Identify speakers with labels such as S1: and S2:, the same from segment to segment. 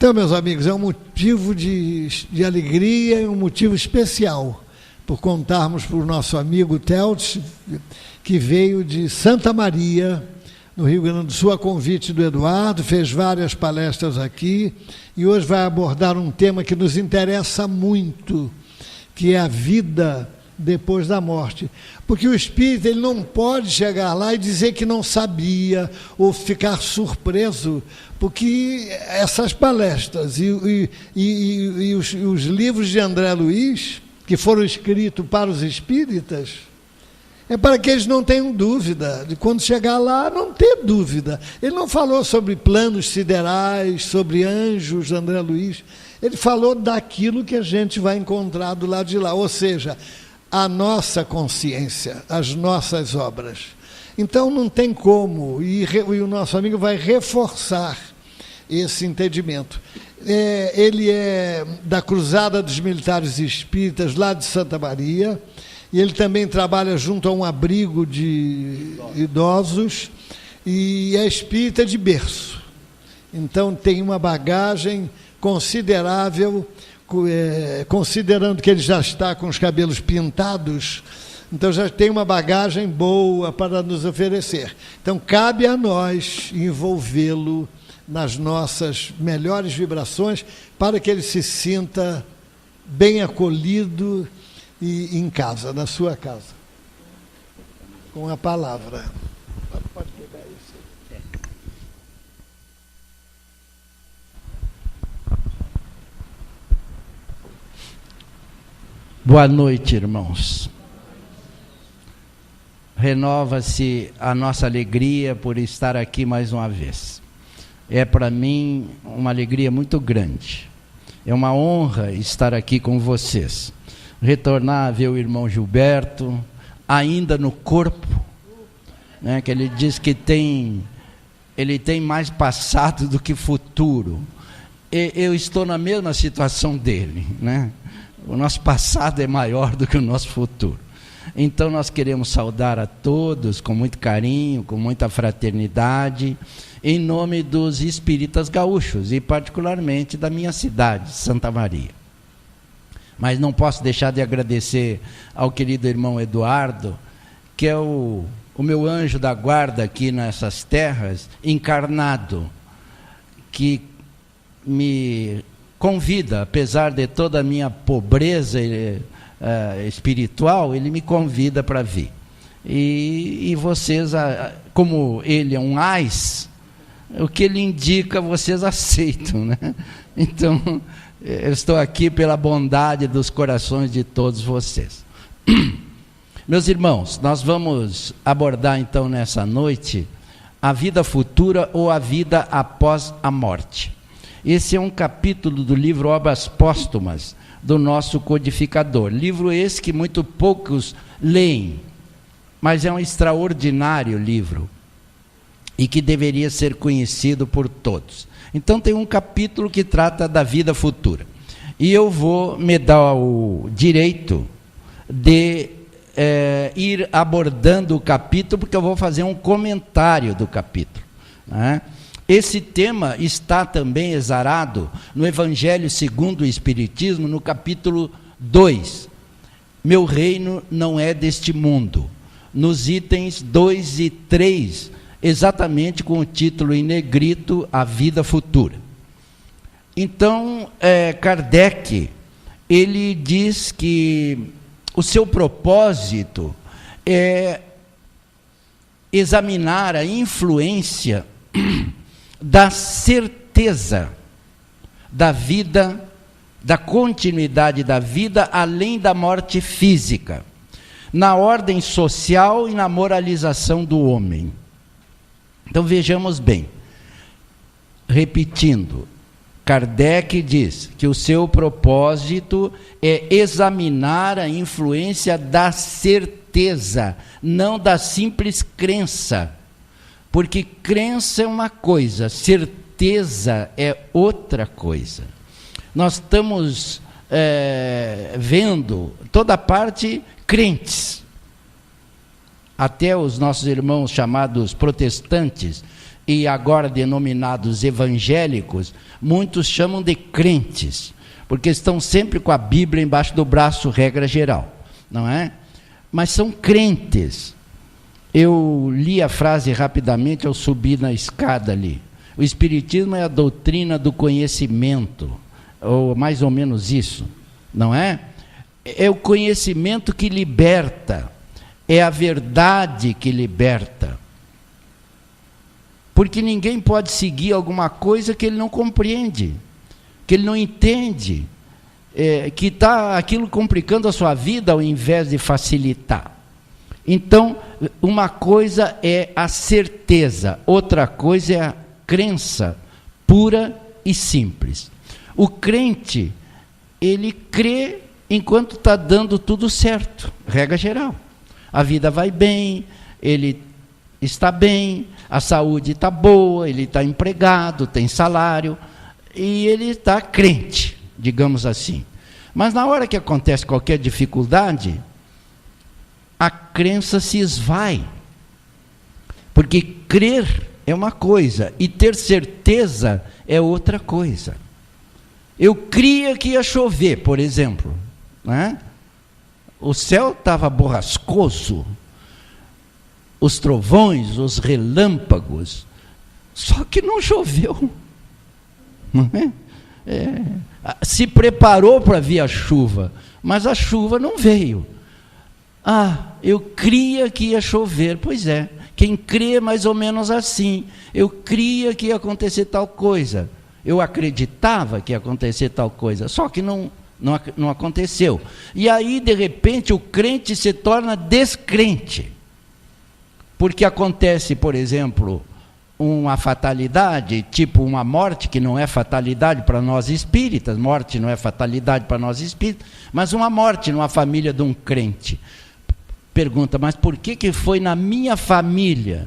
S1: Então, meus amigos, é um motivo de alegria e um motivo especial por contarmos para o nosso amigo Teltsch, que veio de Santa Maria, no Rio Grande do Sul, a convite do Eduardo, fez várias palestras aqui e hoje vai abordar um tema que nos interessa muito, que é a vida depois da morte. Porque o espírito ele não pode chegar lá e dizer que não sabia ou ficar surpreso, porque essas palestras e os livros de André Luiz, que foram escritos para os espíritas, é para que eles não tenham dúvida, de quando chegar lá, não ter dúvida. Ele não falou sobre planos siderais, sobre anjos, André Luiz, ele falou daquilo que a gente vai encontrar do lado de lá, ou seja, a nossa consciência, as nossas obras. Então não tem como, e o nosso amigo vai reforçar esse entendimento. Ele é da Cruzada dos Militares Espíritas, lá de Santa Maria, e ele também trabalha junto a um abrigo de idosos, e é espírita de berço. Então tem uma bagagem considerável, considerando que ele já está com os cabelos pintados, então já tem uma bagagem boa para nos oferecer. Então cabe a nós envolvê-lo nas nossas melhores vibrações, para que ele se sinta bem acolhido e em casa, na sua casa, com a palavra. Pode pegar isso.
S2: Boa noite, irmãos. Renova-se a nossa alegria por estar aqui mais uma vez. É para mim uma alegria muito grande. É uma honra estar aqui com vocês. Retornar a ver o irmão Gilberto, ainda no corpo, né, que ele diz que ele tem mais passado do que futuro. Eu estou na mesma situação dele, né? O nosso passado é maior do que o nosso futuro. Então nós queremos saudar a todos com muito carinho, com muita fraternidade, em nome dos espíritas gaúchos e particularmente da minha cidade, Santa Maria. Mas não posso deixar de agradecer ao querido irmão Eduardo, que é o meu anjo da guarda aqui nessas terras, encarnado, que me convida, apesar de toda a minha pobreza espiritual, ele me convida para vir. E vocês, como ele é um AIS, o que ele indica, vocês aceitam, né? Então, eu estou aqui pela bondade dos corações de todos vocês. Meus irmãos, nós vamos abordar então nessa noite a vida futura ou a vida após a morte. Esse é um capítulo do livro Obras Póstumas, do nosso codificador. Livro esse que muito poucos leem, mas é um extraordinário livro e que deveria ser conhecido por todos. Então tem um capítulo que trata da vida futura. E eu vou me dar o direito de ir abordando o capítulo, porque eu vou fazer um comentário do capítulo, né? Esse tema está também exarado no Evangelho segundo o Espiritismo, no capítulo 2. Meu reino não é deste mundo. Nos itens 2 e 3, exatamente com o título em negrito, A Vida Futura. Então, Kardec, ele diz que o seu propósito é examinar a influência da certeza da vida, da continuidade da vida além da morte física, na ordem social e na moralização do homem. Então vejamos bem, repetindo, Kardec diz que o seu propósito é examinar a influência da certeza, não da simples crença. Porque crença é uma coisa, certeza é outra coisa. Nós estamos vendo toda parte crentes. Até os nossos irmãos chamados protestantes e agora denominados evangélicos, muitos chamam de crentes, porque estão sempre com a Bíblia embaixo do braço, regra geral, não é? Mas são crentes. Eu li a frase rapidamente ao subir na escada ali. O Espiritismo é a doutrina do conhecimento, ou mais ou menos isso, não é? É o conhecimento que liberta, é a verdade que liberta. Porque ninguém pode seguir alguma coisa que ele não compreende, que ele não entende, que está aquilo complicando a sua vida ao invés de facilitar. Então, uma coisa é a certeza, outra coisa é a crença pura e simples. O crente, ele crê enquanto está dando tudo certo, regra geral. A vida vai bem, ele está bem, a saúde está boa, ele está empregado, tem salário, e ele está crente, digamos assim. Mas na hora que acontece qualquer dificuldade, a crença se esvai, porque crer é uma coisa e ter certeza é outra coisa. Eu cria que ia chover, por exemplo, né? O céu estava borrascoso, os trovões, os relâmpagos, só que não choveu, não é? Se preparou para vir a chuva, mas a chuva não veio. Eu cria que ia chover. Pois é, quem crê mais ou menos assim. Eu cria que ia acontecer tal coisa. Eu acreditava que ia acontecer tal coisa, só que não aconteceu. E aí, de repente, o crente se torna descrente. Porque acontece, por exemplo, uma fatalidade, tipo uma morte, que não é fatalidade para nós espíritas, morte não é fatalidade para nós espíritas, mas uma morte numa família de um crente. Pergunta, mas por que foi na minha família?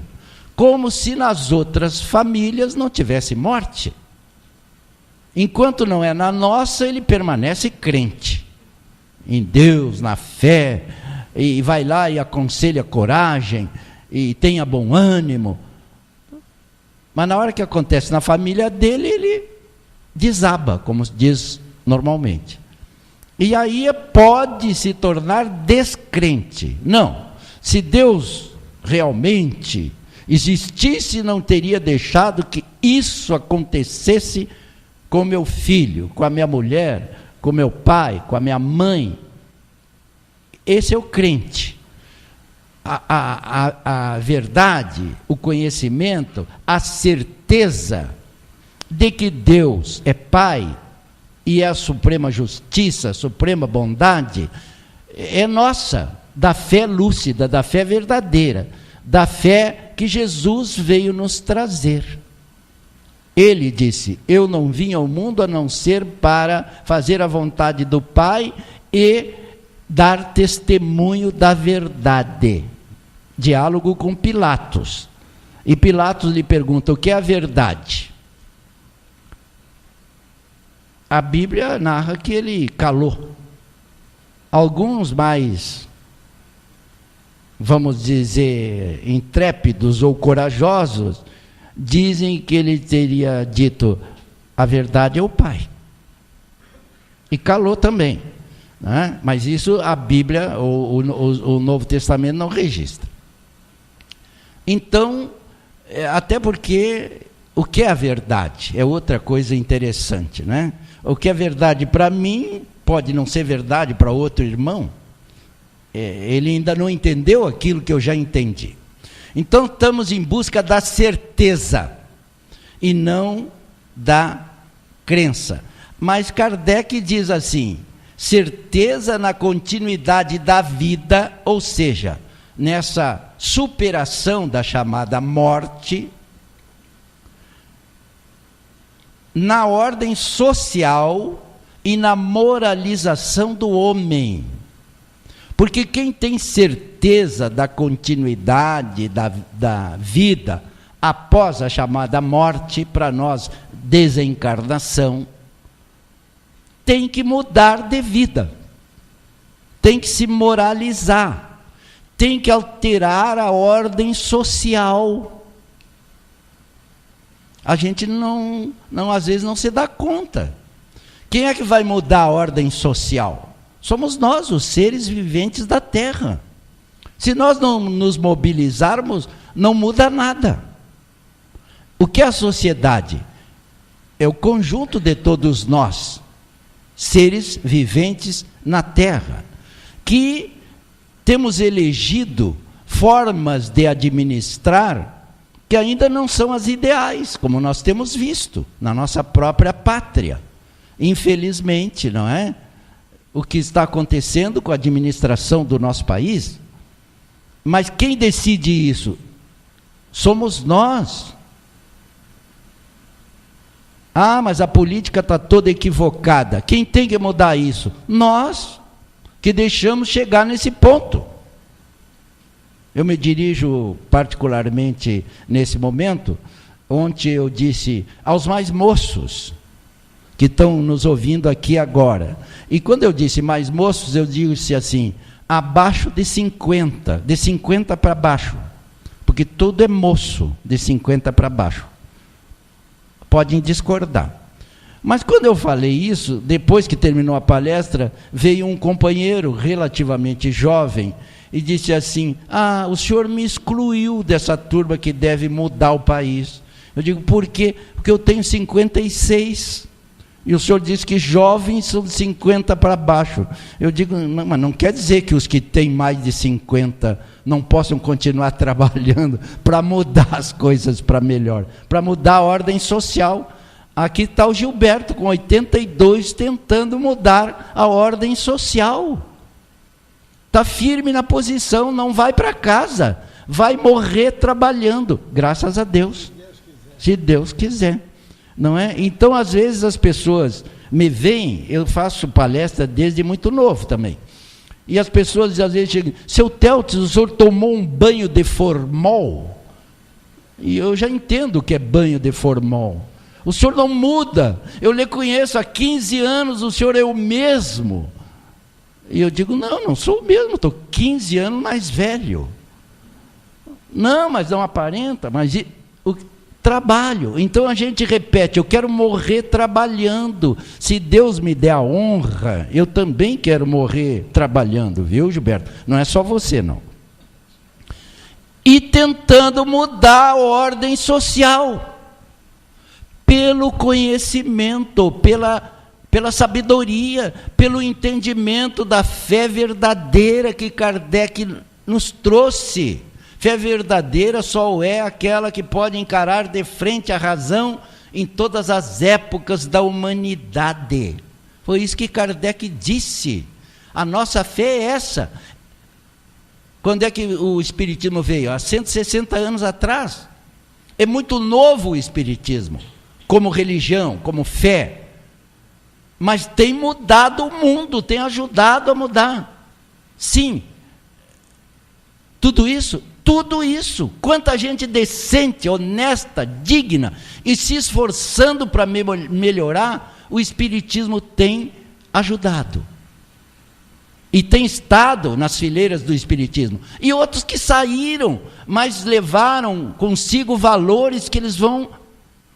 S2: Como se nas outras famílias não tivesse morte. Enquanto não é na nossa, ele permanece crente em Deus, na fé, e vai lá e aconselha coragem, e tenha bom ânimo. Mas na hora que acontece na família dele, ele desaba, como se diz normalmente. E aí pode se tornar descrente. Não, se Deus realmente existisse, não teria deixado que isso acontecesse com meu filho, com a minha mulher, com meu pai, com a minha mãe. Esse é o crente. A verdade, o conhecimento, a certeza de que Deus é Pai e é a suprema justiça, a suprema bondade, é nossa, da fé lúcida, da fé verdadeira, da fé que Jesus veio nos trazer. Ele disse, eu não vim ao mundo a não ser para fazer a vontade do Pai e dar testemunho da verdade. Diálogo com Pilatos. E Pilatos lhe pergunta, o que é a verdade? A Bíblia narra que ele calou. Alguns mais, vamos dizer, intrépidos ou corajosos, dizem que ele teria dito, a verdade é o Pai. E calou também. Né? Mas isso a Bíblia, o Novo Testamento não registra. Então, até porque o que é a verdade? É outra coisa interessante, né? O que é verdade para mim pode não ser verdade para outro irmão. Ele ainda não entendeu aquilo que eu já entendi. Então estamos em busca da certeza e não da crença. Mas Kardec diz assim, certeza na continuidade da vida, ou seja, nessa superação da chamada morte, na ordem social e na moralização do homem. Porque quem tem certeza da continuidade da vida após a chamada morte, para nós desencarnação, tem que mudar de vida, tem que se moralizar, tem que alterar a ordem social. A gente não às vezes não se dá conta. Quem é que vai mudar a ordem social? Somos nós, os seres viventes da Terra. Se nós não nos mobilizarmos, não muda nada. O que é a sociedade? É o conjunto de todos nós, seres viventes na Terra, que temos elegido formas de administrar que ainda não são as ideais, como nós temos visto na nossa própria pátria. Infelizmente, não é? O que está acontecendo com a administração do nosso país. Mas quem decide isso? Somos nós. Ah, mas a política está toda equivocada. Quem tem que mudar isso? Nós, que deixamos chegar nesse ponto. Eu me dirijo particularmente nesse momento, onde eu disse aos mais moços, que estão nos ouvindo aqui agora. E quando eu disse mais moços, eu disse assim, abaixo de 50 para baixo, porque tudo é moço de 50 para baixo. Podem discordar. Mas quando eu falei isso, depois que terminou a palestra, veio um companheiro relativamente jovem e disse assim, o senhor me excluiu dessa turma que deve mudar o país. Eu digo, por quê? Porque eu tenho 56. E o senhor diz que jovens são de 50 para baixo. Eu digo, não, mas não quer dizer que os que têm mais de 50 não possam continuar trabalhando para mudar as coisas para melhor, para mudar a ordem social. Aqui está o Gilberto, com 82, tentando mudar a ordem social. Está firme na posição, não vai para casa, vai morrer trabalhando, graças a Deus, se Deus quiser. Não é? Então, às vezes, as pessoas me veem, eu faço palestra desde muito novo também, e as pessoas às vezes chegam, seu Teltes, o senhor tomou um banho de formol? E eu já entendo o que é banho de formol. O senhor não muda, eu lhe conheço há 15 anos, o senhor é o mesmo. E eu digo, não sou o mesmo, estou 15 anos mais velho. Não, mas não aparenta, mas trabalho. Então a gente repete, eu quero morrer trabalhando. Se Deus me der a honra, eu também quero morrer trabalhando, viu, Gilberto? Não é só você, não. E tentando mudar a ordem social, pelo conhecimento, pela sabedoria, pelo entendimento da fé verdadeira que Kardec nos trouxe. Fé verdadeira só é aquela que pode encarar de frente a razão em todas as épocas da humanidade. Foi isso que Kardec disse. A nossa fé é essa. Quando é que o Espiritismo veio? Há 160 anos atrás. É muito novo o Espiritismo, como religião, como fé. Mas tem mudado o mundo, tem ajudado a mudar. Sim. Tudo isso, quanta gente decente, honesta, digna, e se esforçando para melhorar, o Espiritismo tem ajudado. E tem estado nas fileiras do Espiritismo. E outros que saíram, mas levaram consigo valores que eles vão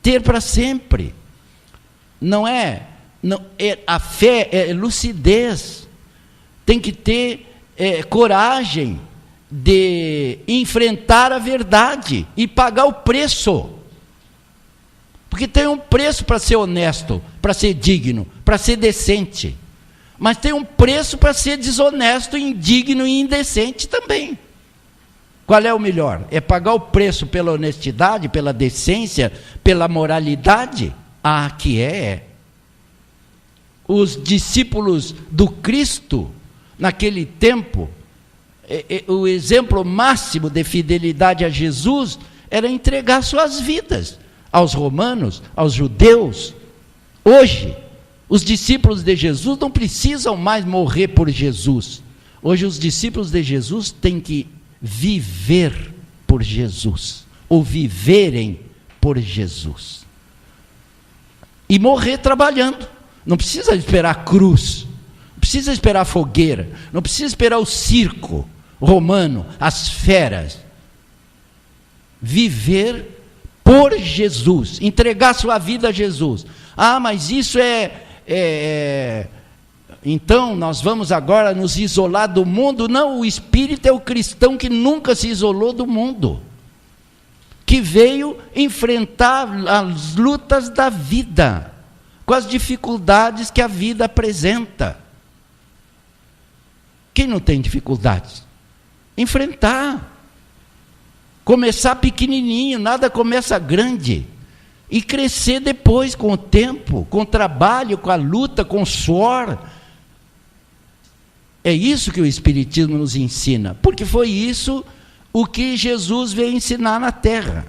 S2: ter para sempre. A fé é lucidez, tem que ter coragem de enfrentar a verdade e pagar o preço, porque tem um preço para ser honesto, para ser digno, para ser decente, mas tem um preço para ser desonesto, indigno e indecente também. Qual é o melhor? É pagar o preço pela honestidade, pela decência, pela moralidade? Que é. Os discípulos do Cristo, naquele tempo, o exemplo máximo de fidelidade a Jesus era entregar suas vidas aos romanos, aos judeus. Hoje, os discípulos de Jesus não precisam mais morrer por Jesus. Hoje, os discípulos de Jesus têm que viver por Jesus, ou viverem por Jesus. E morrer trabalhando. Não precisa esperar a cruz, não precisa esperar a fogueira, não precisa esperar o circo romano, as feras. Viver por Jesus, entregar sua vida a Jesus. Ah, mas isso então nós vamos agora nos isolar do mundo? Não, o espírito é o cristão que nunca se isolou do mundo, que veio enfrentar as lutas da vida, com as dificuldades que a vida apresenta. Quem não tem dificuldades? Enfrentar. Começar pequenininho, nada começa grande. E crescer depois, com o tempo, com o trabalho, com a luta, com o suor. É isso que o Espiritismo nos ensina, porque foi isso o que Jesus veio ensinar na Terra.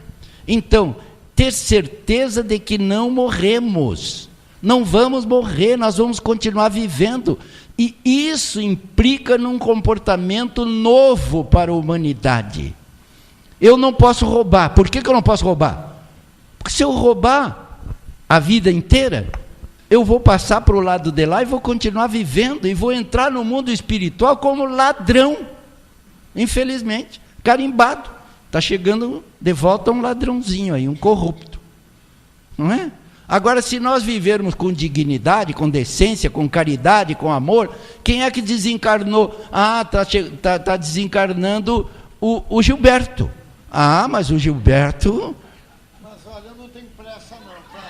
S2: Então, ter certeza de que não morremos, não vamos morrer, nós vamos continuar vivendo, e isso implica num comportamento novo para a humanidade. Eu não posso roubar. Por que eu não posso roubar? Porque se eu roubar a vida inteira, eu vou passar para o lado de lá e vou continuar vivendo, e vou entrar no mundo espiritual como ladrão, infelizmente, carimbado. Está chegando de volta um ladrãozinho aí, um corrupto, não é? Agora, se nós vivermos com dignidade, com decência, com caridade, com amor, quem é que desencarnou? Ah, está desencarnando o Gilberto. Ah, mas o Gilberto...
S1: Mas olha, eu não tenho pressa não, tá?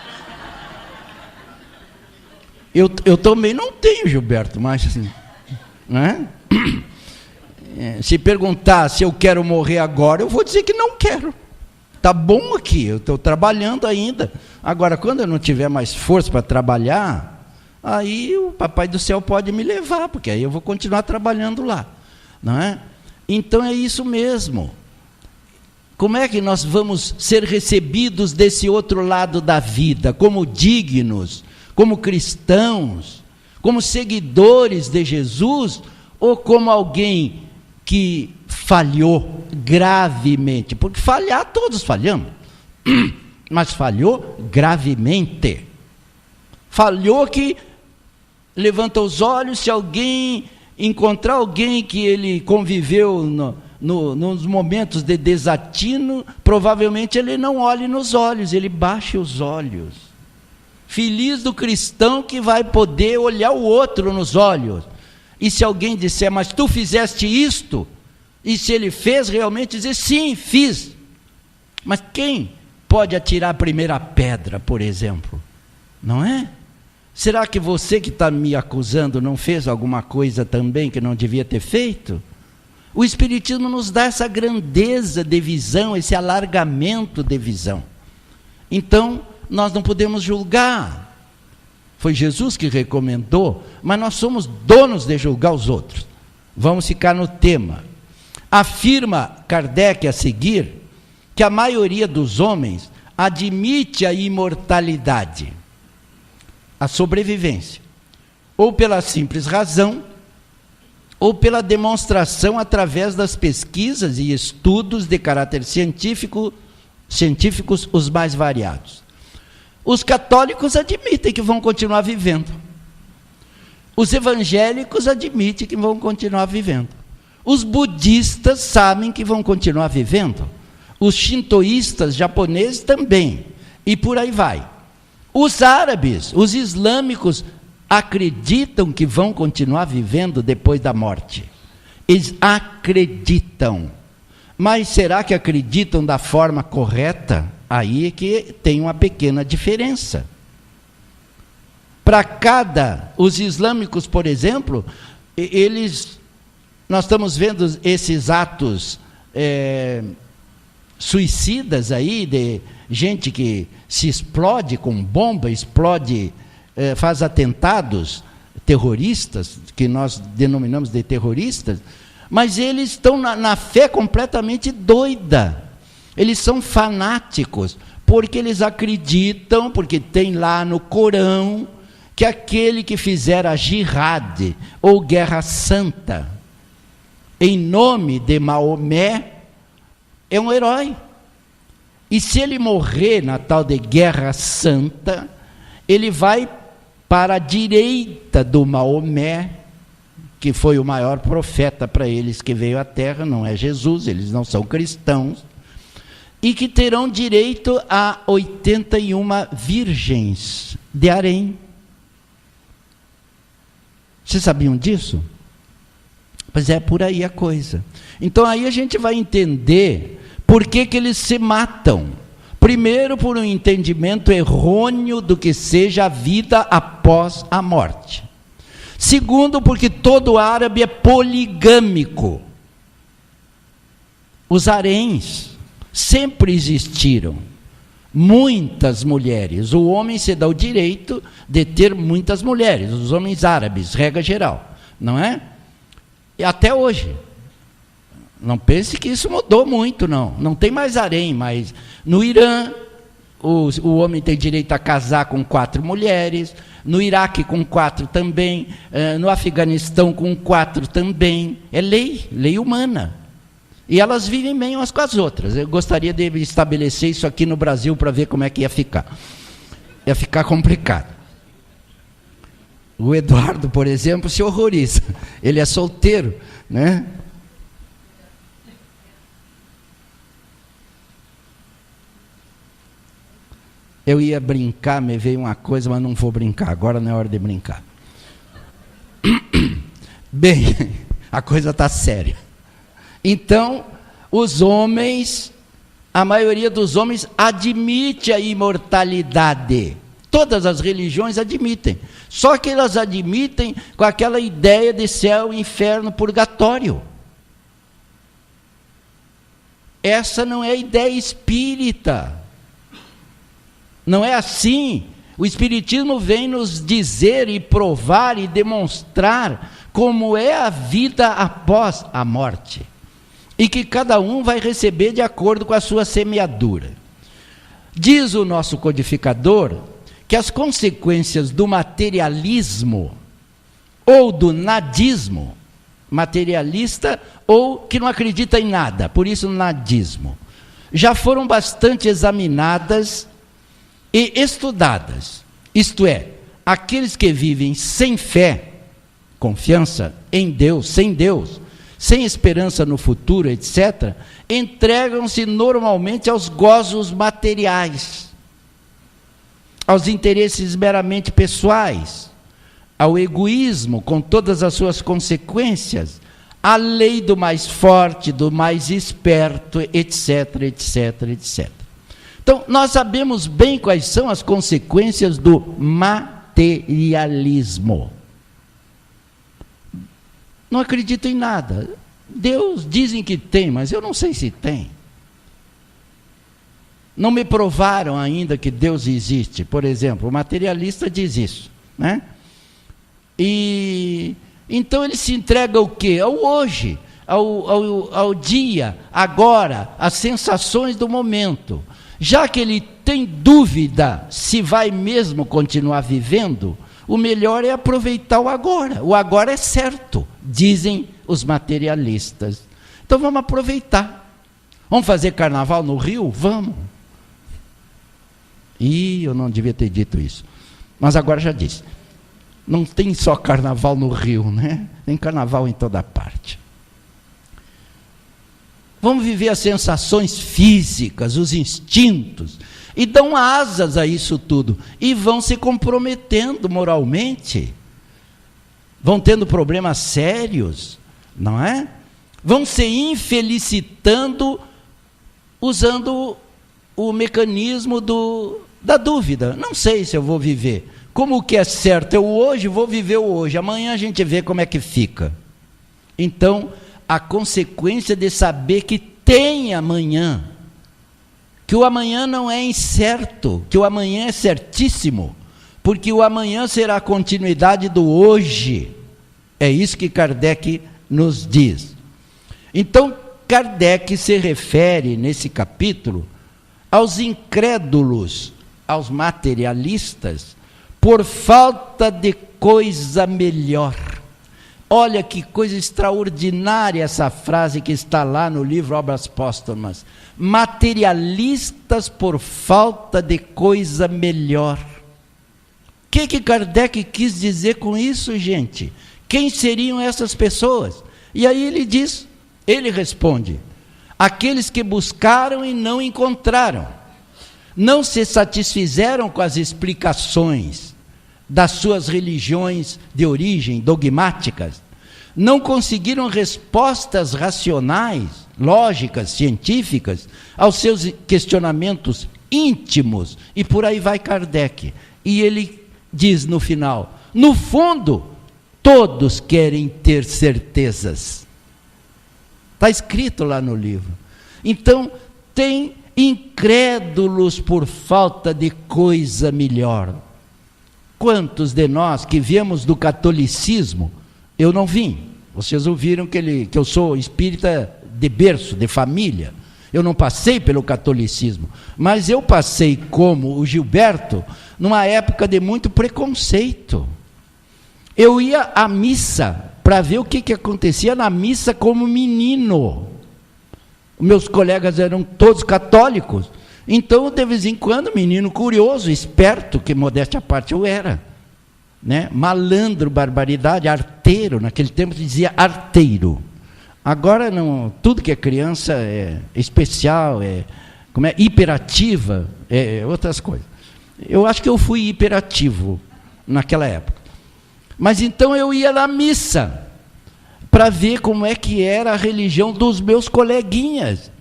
S2: Eu também não tenho, Gilberto, mas assim... Né? Se perguntar se eu quero morrer agora, eu vou dizer que não quero. Está bom aqui, eu estou trabalhando ainda. Agora, quando eu não tiver mais força para trabalhar, aí o Papai do Céu pode me levar, porque aí eu vou continuar trabalhando lá. Não é? Então é isso mesmo. Como é que nós vamos ser recebidos desse outro lado da vida, como dignos, como cristãos, como seguidores de Jesus, ou como alguém que falhou gravemente? Porque falhar, todos falhamos, mas falhou gravemente. Falhou que levanta os olhos, se alguém encontrar alguém que ele conviveu nos momentos de desatino, provavelmente ele não olhe nos olhos, ele baixe os olhos. Feliz do cristão que vai poder olhar o outro nos olhos. E se alguém disser, mas tu fizeste isto? E se ele fez, realmente dizer, sim, fiz. Mas quem pode atirar a primeira pedra, por exemplo? Não é? Será que você que está me acusando não fez alguma coisa também que não devia ter feito? O Espiritismo nos dá essa grandeza de visão, esse alargamento de visão. Então, nós não podemos julgar. Foi Jesus que recomendou, mas nós somos donos de julgar os outros. Vamos ficar no tema. Afirma Kardec a seguir que a maioria dos homens admite a imortalidade, a sobrevivência, ou pela simples razão, ou pela demonstração através das pesquisas e estudos de caráter científicos os mais variados. Os católicos admitem que vão continuar vivendo. Os evangélicos admitem que vão continuar vivendo. Os budistas sabem que vão continuar vivendo. Os shintoístas japoneses também. E por aí vai. Os árabes, os islâmicos, acreditam que vão continuar vivendo depois da morte. Eles acreditam. Mas será que acreditam da forma correta? Aí é que tem uma pequena diferença. Os islâmicos, por exemplo, nós estamos vendo esses atos suicidas aí, de gente que se explode com bomba, faz atentados terroristas, que nós denominamos de terroristas, mas eles estão na fé completamente doida. Eles são fanáticos, porque eles acreditam, porque tem lá no Corão, que aquele que fizer a jihad, ou guerra santa, em nome de Maomé, é um herói. E se ele morrer na tal de guerra santa, ele vai para a direita do Maomé, que foi o maior profeta para eles que veio à Terra, não é Jesus, eles não são cristãos. e que terão direito a 81 virgens de harém. Vocês sabiam disso? Pois é, por aí a coisa. Então aí a gente vai entender por que eles se matam. Primeiro, por um entendimento errôneo do que seja a vida após a morte. Segundo, porque todo árabe é poligâmico. Os haréns sempre existiram. Muitas mulheres. O homem se dá o direito de ter muitas mulheres. Os homens árabes, regra geral. Não é? E até hoje. Não pense que isso mudou muito, não. Não tem mais harém, mas no Irã, o homem tem direito a casar com 4 mulheres, no Iraque com 4 também, no Afeganistão com 4 também. É lei humana. E elas vivem bem umas com as outras. Eu gostaria de estabelecer isso aqui no Brasil para ver como é que ia ficar. Ia ficar complicado. O Eduardo, por exemplo, se horroriza. Ele é solteiro, né? Eu ia brincar, me veio uma coisa, mas não vou brincar. Agora não é hora de brincar. Bem, a coisa está séria. Então, os homens, a maioria dos homens admite a imortalidade. Todas as religiões admitem. Só que elas admitem com aquela ideia de céu, inferno, purgatório. Essa não é a ideia espírita. Não é assim. O Espiritismo vem nos dizer e provar e demonstrar como é a vida após a morte. E que cada um vai receber de acordo com a sua semeadura. Diz o nosso codificador que as consequências do materialismo ou do nadismo, materialista ou que não acredita em nada, por isso nadismo, já foram bastante examinadas e estudadas. Isto é, aqueles que vivem sem fé, confiança em Deus, sem esperança no futuro, etc., entregam-se normalmente aos gozos materiais, aos interesses meramente pessoais, ao egoísmo com todas as suas consequências, à lei do mais forte, do mais esperto, etc, etc, etc. Então, nós sabemos bem quais são as consequências do materialismo. Não acredito em nada. Deus dizem que tem, mas eu não sei se tem. Não me provaram ainda que Deus existe. Por exemplo, o materialista diz isso, né? E então ele se entrega ao quê? Ao hoje, ao dia, agora, às sensações do momento. Já que ele tem dúvida se vai mesmo continuar vivendo, o melhor é aproveitar o agora. O agora é certo, dizem os materialistas. Então vamos aproveitar. Vamos fazer carnaval no Rio? Vamos. Ih, eu não devia ter dito isso. Mas agora já disse. Não tem só carnaval no Rio, né? Tem carnaval em toda parte. Vamos viver as sensações físicas, os instintos, e dão asas a isso tudo, e vão se comprometendo moralmente, vão tendo problemas sérios, não é? Vão se infelicitando usando o mecanismo da dúvida. Não sei se eu vou viver. Como o que é certo é o hoje, vou viver o hoje. Amanhã a gente vê como é que fica. Então, a consequência de saber que tem amanhã, que o amanhã não é incerto, que o amanhã é certíssimo, porque o amanhã será a continuidade do hoje. É isso que Kardec nos diz. Então, Kardec se refere, nesse capítulo, aos incrédulos, aos materialistas, por falta de coisa melhor. Olha que coisa extraordinária essa frase que está lá no livro Obras Póstumas. Materialistas por falta de coisa melhor. O que Kardec quis dizer com isso, gente? Quem seriam essas pessoas? E aí ele responde: aqueles que buscaram e não encontraram, não se satisfizeram com as explicações das suas religiões de origem dogmáticas, não conseguiram respostas racionais, lógicas, científicas, aos seus questionamentos íntimos, e por aí vai Kardec. E ele diz no final, no fundo, todos querem ter certezas. Está escrito lá no livro. Então, tem incrédulos por falta de coisa melhor. Quantos de nós que viemos do catolicismo, eu não vim. Vocês ouviram que eu sou espírita de berço, de família. Eu não passei pelo catolicismo, mas eu passei, como o Gilberto, numa época de muito preconceito. Eu ia à missa para ver o que acontecia na missa como menino. Meus colegas eram todos católicos, então de vez em quando, menino curioso, esperto, que modéstia à parte eu era, né? Malandro, barbaridade, arteiro, naquele tempo dizia arteiro. Agora não, tudo que é criança é especial, hiperativa, outras coisas. Eu acho que eu fui hiperativo naquela época. Mas então eu ia na missa para ver como é que era a religião dos meus coleguinhas.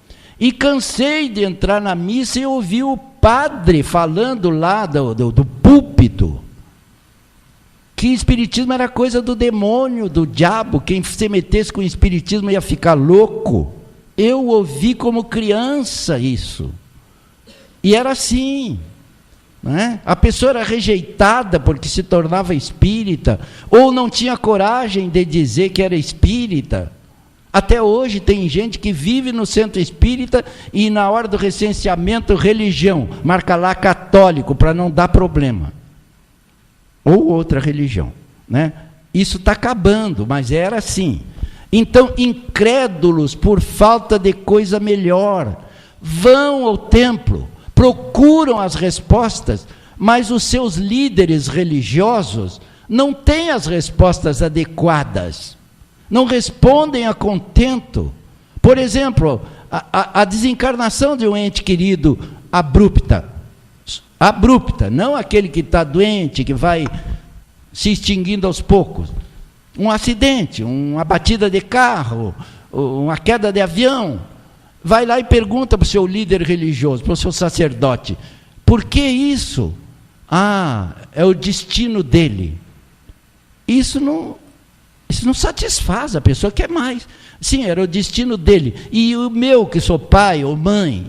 S2: E cansei de entrar na missa e ouvir o padre falando lá do púlpito que espiritismo era coisa do demônio, do diabo, quem se metesse com o espiritismo ia ficar louco. Eu ouvi como criança isso. E era assim. Né? A pessoa era rejeitada porque se tornava espírita, ou não tinha coragem de dizer que era espírita. Até hoje tem gente que vive no centro espírita e na hora do recenseamento, religião, marca lá católico para não dar problema. Ou outra religião. Né? Isso está acabando, mas era assim. Então, incrédulos por falta de coisa melhor, vão ao templo, procuram as respostas, mas os seus líderes religiosos não têm as respostas adequadas, não respondem a contento. Por exemplo, a desencarnação de um ente querido abrupta, não aquele que está doente, que vai se extinguindo aos poucos, um acidente, uma batida de carro, uma queda de avião, vai lá e pergunta para o seu líder religioso, para o seu sacerdote, por que isso? É o destino dele. Isso não satisfaz, a pessoa quer mais. Sim, era o destino dele. E o meu, que sou pai ou mãe,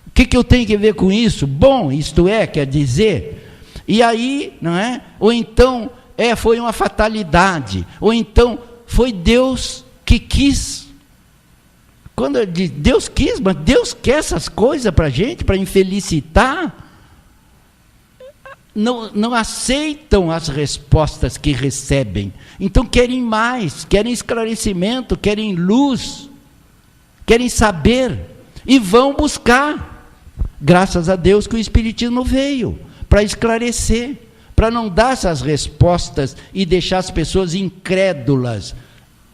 S2: o que eu tenho que ver com isso? Bom, isto quer dizer. E aí, não é? Ou então, foi uma fatalidade. Ou então, foi Deus que quis. Quando eu digo Deus quis, mas Deus quer essas coisas para a gente, para infelicitar. Não aceitam as respostas que recebem. Então querem mais, querem esclarecimento, querem luz, querem saber. E vão buscar. Graças a Deus que o Espiritismo veio para esclarecer, para não dar essas respostas e deixar as pessoas incrédulas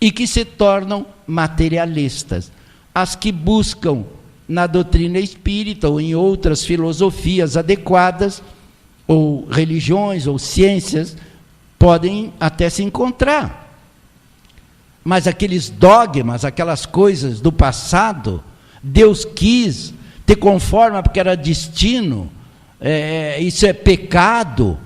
S2: e que se tornam materialistas. As que buscam na doutrina espírita ou em outras filosofias adequadas, ou religiões, ou ciências, podem até se encontrar. Mas aqueles dogmas, aquelas coisas do passado, Deus quis, te conforma porque era destino, isso é pecado.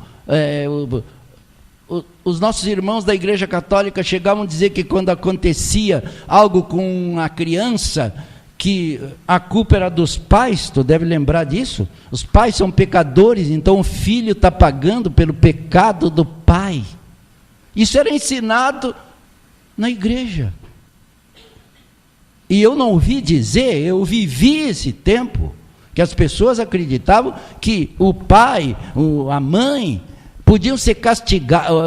S2: Os nossos irmãos da Igreja Católica chegavam a dizer que quando acontecia algo com a criança, que a culpa era dos pais. Tu deve lembrar disso. Os pais são pecadores, então o filho está pagando pelo pecado do pai. Isso era ensinado na igreja. E eu não ouvi dizer, eu vivi esse tempo, que as pessoas acreditavam que o pai, a mãe, podiam ser castigados,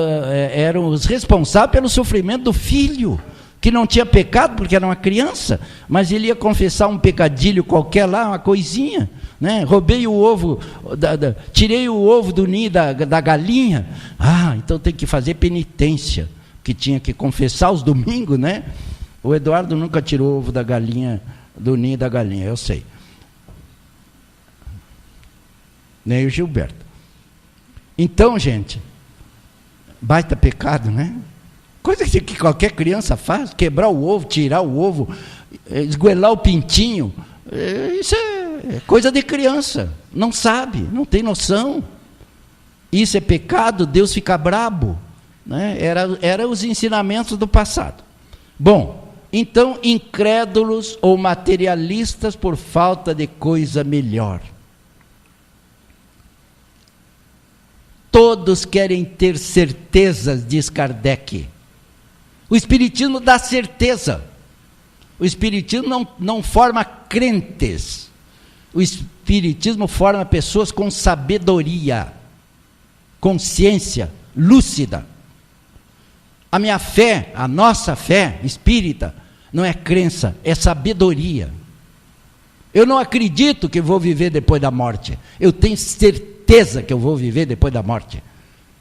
S2: eram os responsáveis pelo sofrimento do filho, que não tinha pecado porque era uma criança, mas ele ia confessar um pecadilho qualquer lá, uma coisinha, né? Roubei o ovo, tirei o ovo do ninho da galinha, então tem que fazer penitência, que tinha que confessar aos domingos, né? O Eduardo nunca tirou o ovo da galinha do ninho da galinha, eu sei. Nem o Gilberto. Então, gente, baita pecado, né? Coisa que qualquer criança faz, quebrar o ovo, tirar o ovo, esgoelar o pintinho, isso é coisa de criança, não sabe, não tem noção. Isso é pecado, Deus fica brabo, né? Era os ensinamentos do passado. Bom, então, incrédulos ou materialistas por falta de coisa melhor. Todos querem ter certezas, diz Kardec. O Espiritismo dá certeza. O Espiritismo não forma crentes. O Espiritismo forma pessoas com sabedoria, consciência lúcida. A minha fé, a nossa fé espírita, não é crença, é sabedoria. Eu não acredito que vou viver depois da morte. Eu tenho certeza que eu vou viver depois da morte.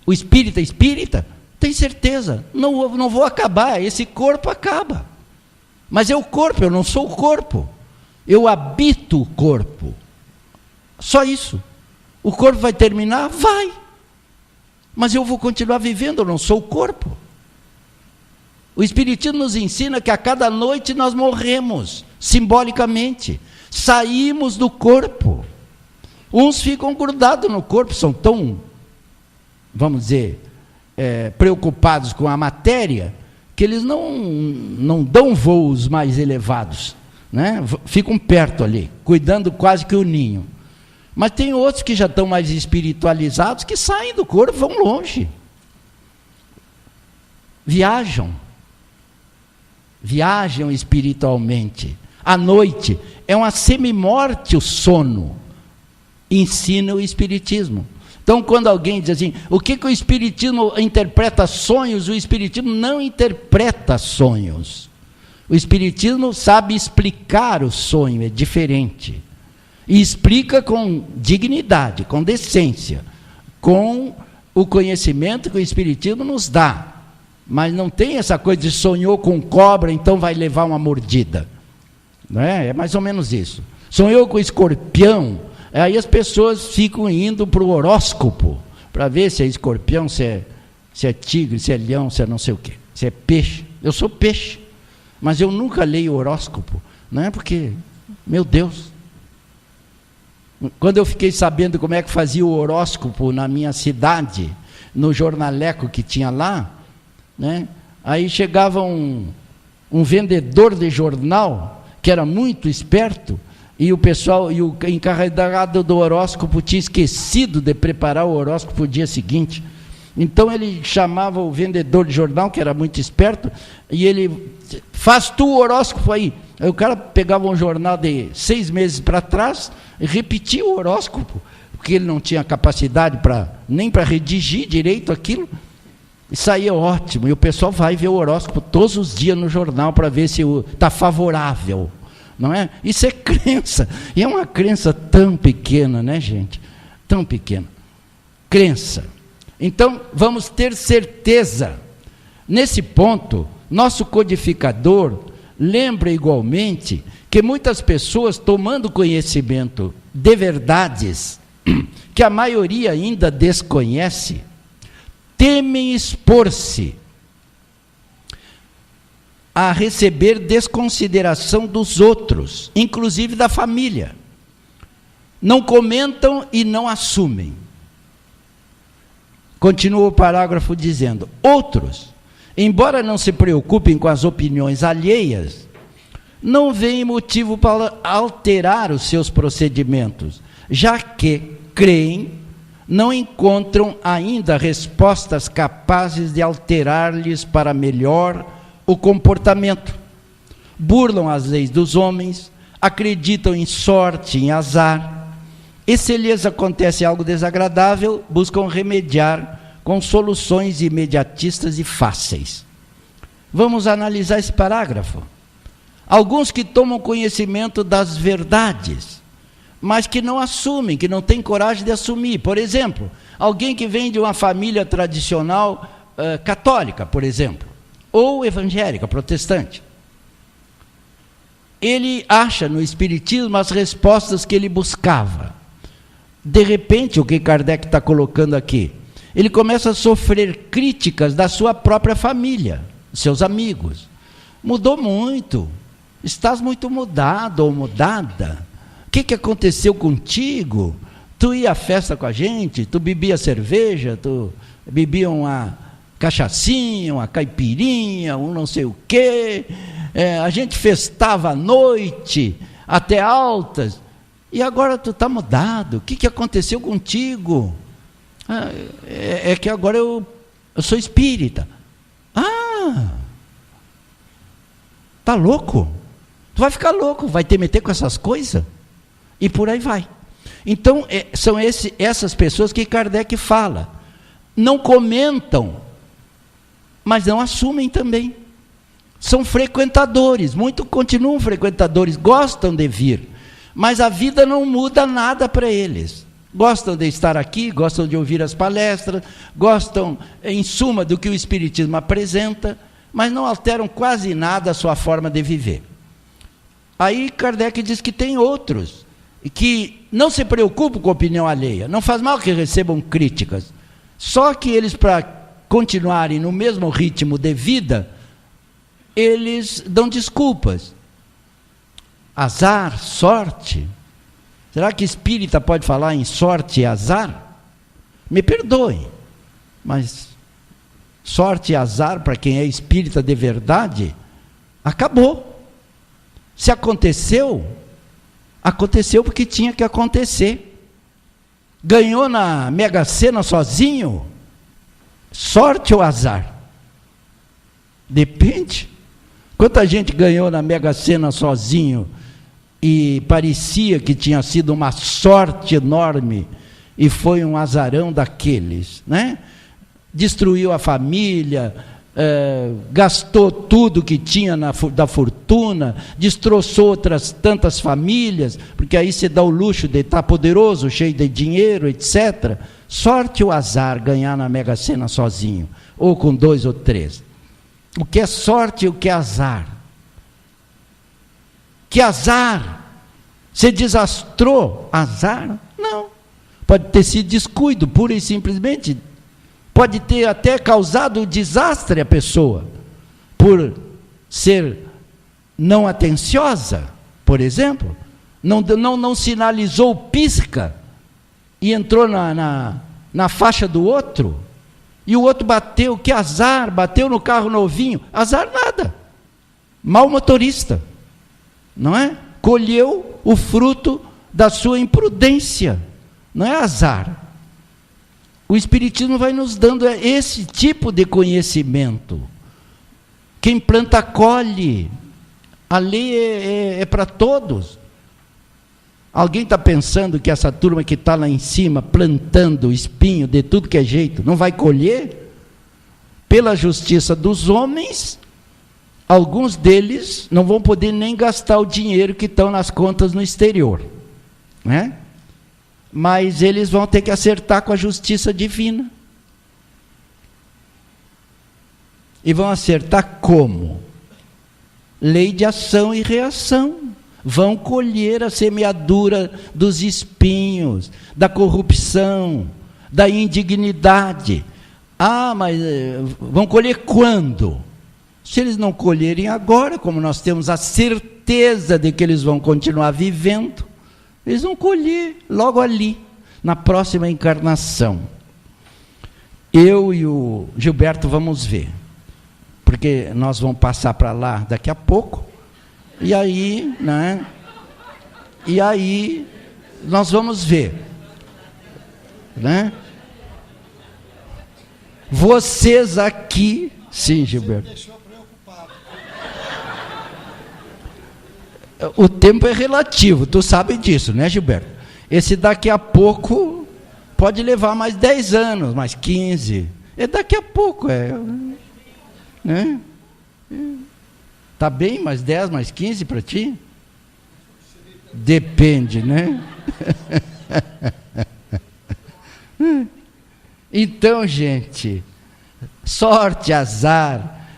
S2: O espírita tem certeza. Não vou acabar, esse corpo acaba. Mas é o corpo, eu não sou o corpo. Eu habito o corpo. Só isso. O corpo vai terminar? Vai. Mas eu vou continuar vivendo, eu não sou o corpo. O Espiritismo nos ensina que a cada noite nós morremos, simbolicamente. Saímos do corpo. Uns ficam grudados no corpo, são tão, vamos dizer, preocupados com a matéria, que eles não dão voos mais elevados, né? Ficam perto ali, cuidando quase que o ninho. Mas tem outros que já estão mais espiritualizados, que saem do corpo, vão longe. Viajam espiritualmente. À noite, é uma semimorte o sono, ensina o Espiritismo. Então, quando alguém diz assim, o que o Espiritismo interpreta sonhos? O Espiritismo não interpreta sonhos. O Espiritismo sabe explicar o sonho, é diferente. E explica com dignidade, com decência, com o conhecimento que o Espiritismo nos dá. Mas não tem essa coisa de sonhou com cobra, então vai levar uma mordida. Não é? É mais ou menos isso. Sonhou com escorpião, aí as pessoas ficam indo para o horóscopo, para ver se é escorpião, se é tigre, se é leão, se é não sei o quê, se é peixe. Eu sou peixe, mas eu nunca leio horóscopo, não é? Porque, meu Deus, quando eu fiquei sabendo como é que fazia o horóscopo na minha cidade, no jornaleco que tinha lá, né? Aí chegava um vendedor de jornal, que era muito esperto, e o pessoal, e o encarregado do horóscopo tinha esquecido de preparar o horóscopo no dia seguinte. Então ele chamava o vendedor de jornal, que era muito esperto, e ele, faz tu o horóscopo aí. Aí o cara pegava um jornal de 6 meses para trás e repetia o horóscopo, porque ele não tinha capacidade nem para redigir direito aquilo. E saía ótimo, e o pessoal vai ver o horóscopo todos os dias no jornal para ver se está favorável, não é? Isso é crença, e é uma crença tão pequena, né, gente? Tão pequena. Crença. Então, vamos ter certeza. Nesse ponto, nosso codificador lembra igualmente que muitas pessoas, tomando conhecimento de verdades que a maioria ainda desconhece, temem expor-se a receber desconsideração dos outros, inclusive da família. Não comentam e não assumem. Continua o parágrafo dizendo: outros, embora não se preocupem com as opiniões alheias, não veem motivo para alterar os seus procedimentos, já que creem não encontram ainda respostas capazes de alterar-lhes para melhor o comportamento. Burlam as leis dos homens, acreditam em sorte, em azar, e se lhes acontece algo desagradável, buscam remediar com soluções imediatistas e fáceis. Vamos analisar esse parágrafo. Alguns que tomam conhecimento das verdades, mas que não assumem, que não têm coragem de assumir. Por exemplo, alguém que vem de uma família tradicional católica, por exemplo, ou evangélica, protestante. ele acha no Espiritismo as respostas que ele buscava. De repente, o que Kardec está colocando aqui, ele começa a sofrer críticas da sua própria família, seus amigos. Mudou muito, estás muito mudado ou mudada. O que aconteceu contigo? Tu ia à festa com a gente, tu bebia cerveja, tu bebia uma cachaçinha, uma caipirinha, um não sei o quê, a gente festava à noite, até altas, e agora tu está mudado. O que aconteceu contigo? É que agora eu sou espírita. Tá louco? Tu vai ficar louco, vai te meter com essas coisas? E por aí vai. Então, são essas pessoas que Kardec fala. Não comentam, mas não assumem também. São frequentadores, muitos continuam frequentadores, gostam de vir, mas a vida não muda nada para eles. Gostam de estar aqui, gostam de ouvir as palestras, gostam, em suma, do que o Espiritismo apresenta, mas não alteram quase nada a sua forma de viver. Aí Kardec diz que tem outros, que não se preocupam com a opinião alheia, não faz mal que recebam críticas, só que eles, para continuarem no mesmo ritmo de vida, eles dão desculpas. Azar, sorte. Será que espírita pode falar em sorte e azar? Me perdoe, mas sorte e azar, para quem é espírita de verdade, acabou. Se aconteceu, aconteceu porque tinha que acontecer. Ganhou na Mega Sena sozinho? Sorte ou azar? Depende. Quanta gente ganhou na Mega Sena sozinho e parecia que tinha sido uma sorte enorme e foi um azarão daqueles, né? Destruiu a família, gastou tudo que tinha da fortuna, destroçou outras tantas famílias, porque aí você dá o luxo de estar poderoso, cheio de dinheiro, etc. Sorte ou azar ganhar na Mega Sena sozinho, ou com 2 ou 3. O que é sorte e o que é azar? Que azar? Você desastrou? Azar? Não. Pode ter sido descuido, pura e simplesmente. Pode ter até causado desastre à pessoa, por ser não atenciosa, por exemplo. Não sinalizou o pisca e entrou na faixa do outro. E o outro bateu, que azar, bateu no carro novinho. Azar nada. Mau motorista, não é? Colheu o fruto da sua imprudência. Não é azar. O Espiritismo vai nos dando esse tipo de conhecimento. Quem planta, colhe. A lei é para todos. Alguém está pensando que essa turma que está lá em cima, plantando espinho de tudo que é jeito, não vai colher? Pela justiça dos homens, alguns deles não vão poder nem gastar o dinheiro que estão nas contas no exterior, né? Mas eles vão ter que acertar com a justiça divina. E vão acertar como? Lei de ação e reação. Vão colher a semeadura dos espinhos, da corrupção, da indignidade. Mas vão colher quando? Se eles não colherem agora, como nós temos a certeza de que eles vão continuar vivendo, eles vão colher logo ali, na próxima encarnação. Eu e o Gilberto vamos ver, porque nós vamos passar para lá daqui a pouco, e aí, né? E aí nós vamos ver, né? Vocês aqui, sim, Gilberto. O tempo é relativo, tu sabe disso, né, Gilberto? Esse daqui a pouco pode levar mais 10 anos, mais 15. É daqui a pouco, né? Tá bem, mais 10, mais 15 para ti? Depende, né? Então, gente, sorte, azar,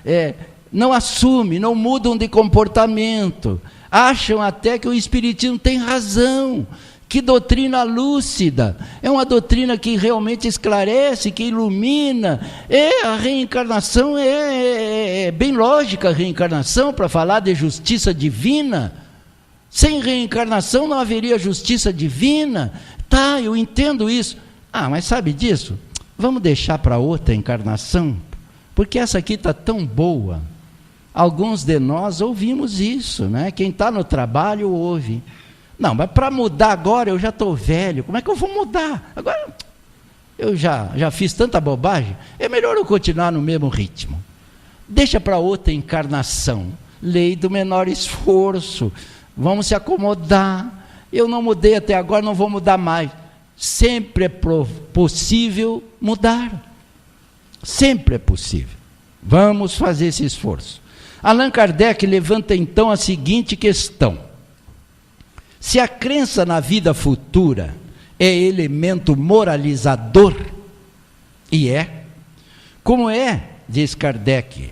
S2: não assume, não mudam de comportamento. acham até que o Espiritismo tem razão. Que doutrina lúcida, é uma doutrina que realmente esclarece, que ilumina. A reencarnação é bem lógica, a reencarnação, para falar de justiça divina. Sem reencarnação não haveria justiça divina. Tá, eu entendo isso. Mas sabe disso? Vamos deixar para outra encarnação, porque essa aqui está tão boa. Alguns de nós ouvimos isso, né? Quem está no trabalho ouve. Não, mas para mudar agora, eu já estou velho, como é que eu vou mudar? Agora, eu já fiz tanta bobagem, é melhor eu continuar no mesmo ritmo. Deixa para outra encarnação, lei do menor esforço, vamos se acomodar. Eu não mudei até agora, não vou mudar mais. Sempre é possível mudar, sempre é possível. Vamos fazer esse esforço. Allan Kardec levanta então a seguinte questão: se a crença na vida futura é elemento moralizador, e como diz Kardec,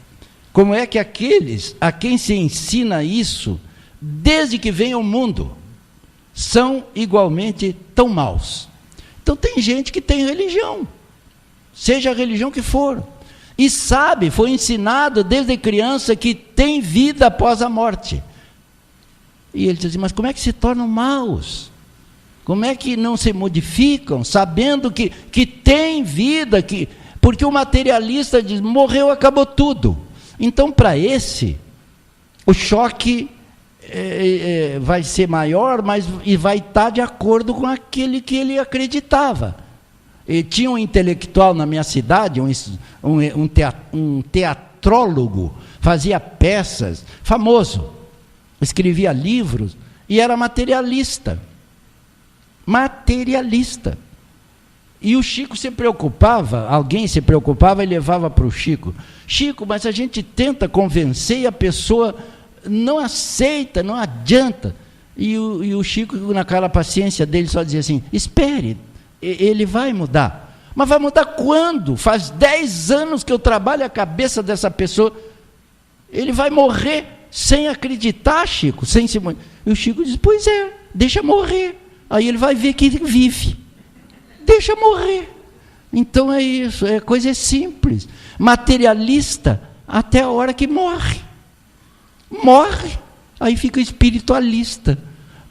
S2: como é que aqueles a quem se ensina isso, desde que vem ao mundo, são igualmente tão maus? Então tem gente que tem religião, seja a religião que for, e sabe, foi ensinado desde criança que tem vida após a morte. E ele diz assim, mas como é que se tornam maus? Como é que não se modificam, sabendo que tem vida, porque o materialista diz, morreu, acabou tudo. Então, para o choque vai ser maior, e vai estar de acordo com aquele que ele acreditava. E tinha um intelectual na minha cidade, um teatrólogo, fazia peças, famoso, escrevia livros, e era materialista. E o Chico se preocupava, alguém se preocupava e levava para o Chico. Chico, mas a gente tenta convencer e a pessoa não aceita, não adianta. E o Chico, naquela paciência dele, só dizia assim, espere, ele vai mudar. Mas vai mudar quando? Faz 10 anos que eu trabalho a cabeça dessa pessoa. Ele vai morrer sem acreditar, Chico, sem se... E o Chico diz, pois deixa morrer. Aí ele vai ver que ele vive. Deixa morrer. Então é isso, a coisa é simples. Materialista até a hora que morre. Aí fica espiritualista.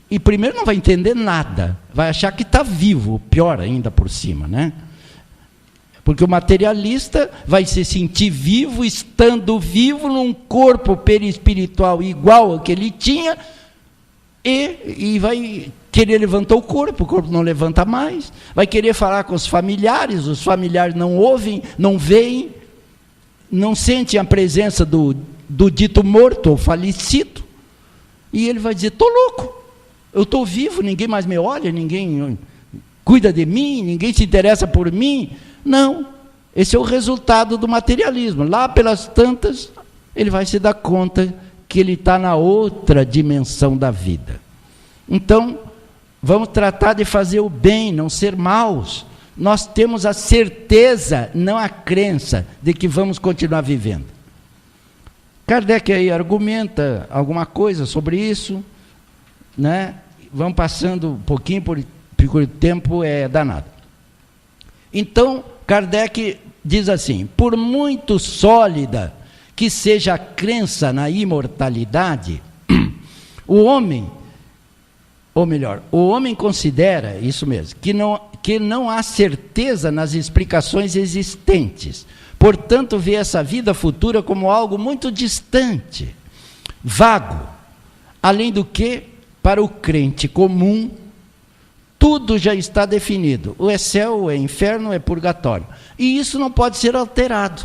S2: E primeiro não vai entender nada, vai achar que está vivo, pior ainda por cima, né? Porque o materialista vai se sentir vivo, estando vivo num corpo perispiritual igual ao que ele tinha, e vai querer levantar o corpo não levanta mais, vai querer falar com os familiares não ouvem, não veem, não sentem a presença do dito morto ou falecido, e ele vai dizer, estou louco, eu estou vivo, ninguém mais me olha, ninguém cuida de mim, ninguém se interessa por mim. Não, esse é o resultado do materialismo. Lá pelas tantas, ele vai se dar conta que ele está na outra dimensão da vida. Então, vamos tratar de fazer o bem, não ser maus. Nós temos a certeza, não a crença, de que vamos continuar vivendo. Kardec aí argumenta alguma coisa sobre isso, né? Vamos passando um pouquinho, porque o tempo é danado. Então, Kardec diz assim, por muito sólida que seja a crença na imortalidade, o homem considera, isso mesmo, que não há certeza nas explicações existentes, portanto vê essa vida futura como algo muito distante, vago, além do que, para o crente comum, tudo já está definido, ou é céu, ou é inferno, ou é purgatório, e isso não pode ser alterado.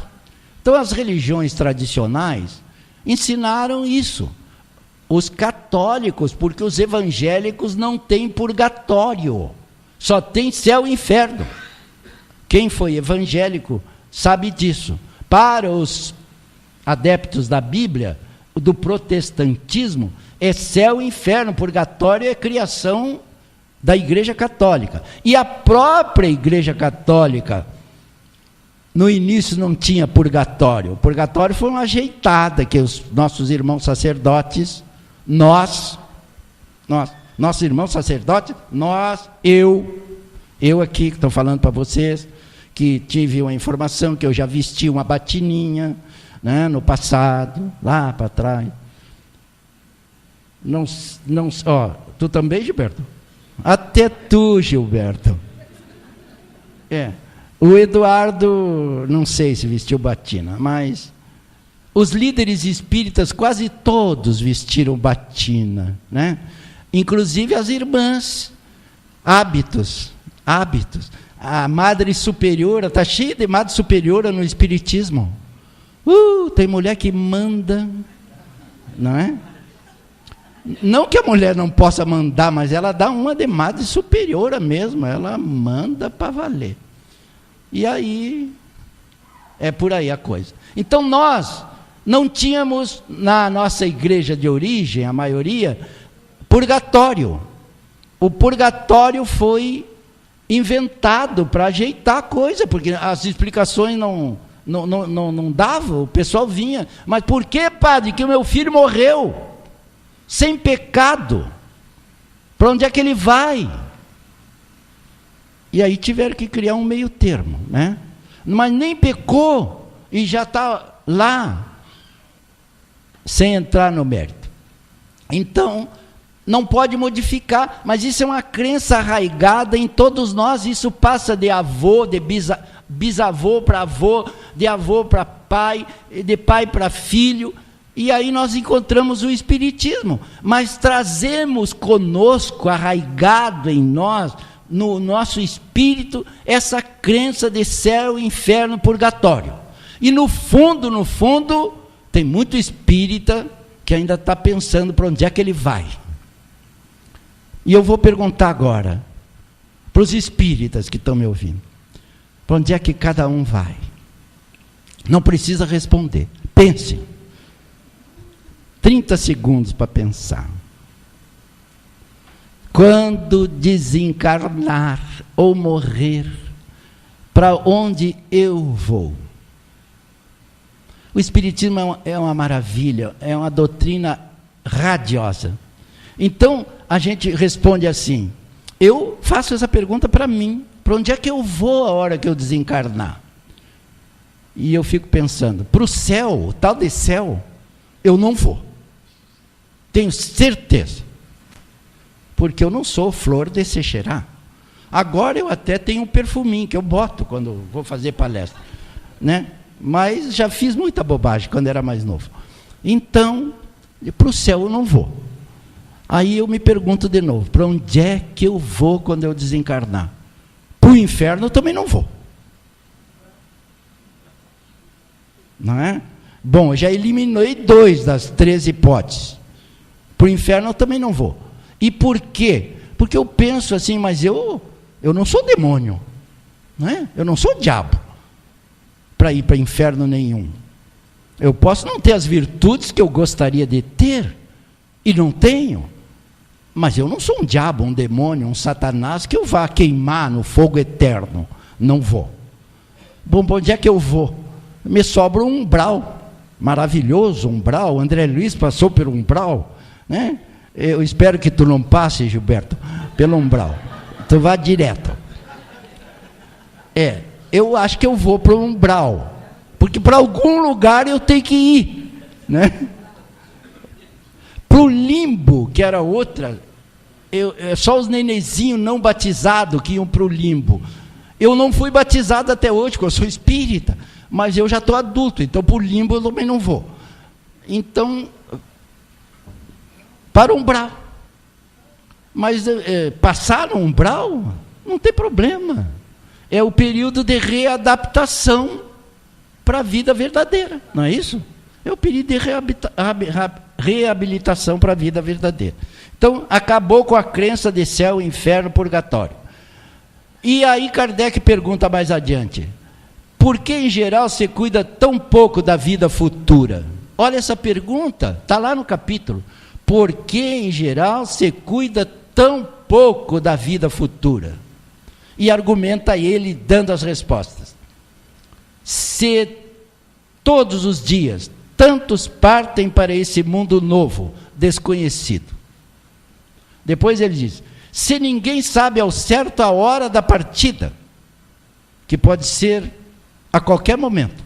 S2: Então as religiões tradicionais ensinaram isso, os católicos, porque os evangélicos não têm purgatório, só tem céu e inferno. Quem foi evangélico sabe disso. Para os adeptos da Bíblia, do protestantismo, é céu e inferno, purgatório é criação da Igreja Católica. E a própria Igreja Católica, no início não tinha purgatório. O purgatório foi uma ajeitada que os nossos irmãos sacerdotes Nós, nossos irmãos sacerdotes, eu aqui que estou falando para vocês, que tive uma informação que eu já vesti uma batininha, né, no passado, lá para trás. Tu também, Gilberto? Até tu, Gilberto. O Eduardo, não sei se vestiu batina, mas os líderes espíritas quase todos vestiram batina, né? Inclusive as irmãs, hábitos. A Madre Superiora, está cheia de Madre Superiora no Espiritismo. Tem mulher que manda, não é? Não que a mulher não possa mandar, mas ela dá uma de Madre Superiora mesmo, ela manda para valer. E aí, é por aí a coisa. Então nós não tínhamos, na nossa igreja de origem, a maioria, purgatório. O purgatório foi inventado para ajeitar a coisa, porque as explicações não davam, o pessoal vinha. Mas por que, padre, que o meu filho morreu sem pecado? Para onde é que ele vai? E aí tiveram que criar um meio termo, né? Mas nem pecou e já está lá, sem entrar no mérito. Então, não pode modificar, mas isso é uma crença arraigada em todos nós. Isso passa de avô, de bisavô para avô, de avô para pai, de pai para filho, e aí nós encontramos o Espiritismo, mas trazemos conosco, arraigado em nós, no nosso espírito, essa crença de céu, inferno, purgatório. E no fundo, tem muito espírita que ainda está pensando para onde é que ele vai. E eu vou perguntar agora, para os espíritas que estão me ouvindo, para onde é que cada um vai? Não precisa responder, pense. 30 segundos para pensar. Quando desencarnar ou morrer, para onde eu vou? O Espiritismo é uma maravilha, é uma doutrina radiosa. Então, a gente responde assim, eu faço essa pergunta para mim, para onde é que eu vou a hora que eu desencarnar? E eu fico pensando, para o céu, o tal de céu, eu não vou. Tenho certeza. Porque eu não sou flor de Seixeira. Agora eu até tenho um perfuminho que eu boto quando vou fazer palestra, né? Mas já fiz muita bobagem quando era mais novo. Então, para o céu eu não vou. Aí eu me pergunto de novo, para onde é que eu vou quando eu desencarnar? Para o inferno eu também não vou. Não é? Bom, eu já eliminei 2 das 3 hipóteses. Para o inferno eu também não vou. E por quê? Porque eu penso assim, mas eu não sou demônio, não é? Eu não sou diabo para ir para inferno nenhum. Eu posso não ter as virtudes que eu gostaria de ter, e não tenho, mas eu não sou um diabo, um demônio, um satanás que eu vá queimar no fogo eterno. Não vou. Bom, onde é que eu vou? Me sobra um umbral, maravilhoso umbral. André Luiz passou pelo umbral, né? Eu espero que tu não passe, Gilberto, pelo umbral. Tu vá direto. Eu acho que eu vou para o umbral, porque para algum lugar eu tenho que ir, né? Para o limbo, que era outra, só os nenezinhos não batizados que iam para o limbo. Eu não fui batizado até hoje, porque eu sou espírita, mas eu já estou adulto, então para o limbo eu também não vou. Então, para o umbral. Mas passar no umbral não tem problema. É o período de readaptação para a vida verdadeira, não é isso? É o período de reabilitação para a vida verdadeira. Então, acabou com a crença de céu, inferno, purgatório. E aí Kardec pergunta mais adiante, por que em geral se cuida tão pouco da vida futura? Olha essa pergunta, está lá no capítulo. Por que, em geral, se cuida tão pouco da vida futura? E argumenta ele, dando as respostas. Se todos os dias tantos partem para esse mundo novo, desconhecido. Depois ele diz: se ninguém sabe ao certo a hora da partida, que pode ser a qualquer momento.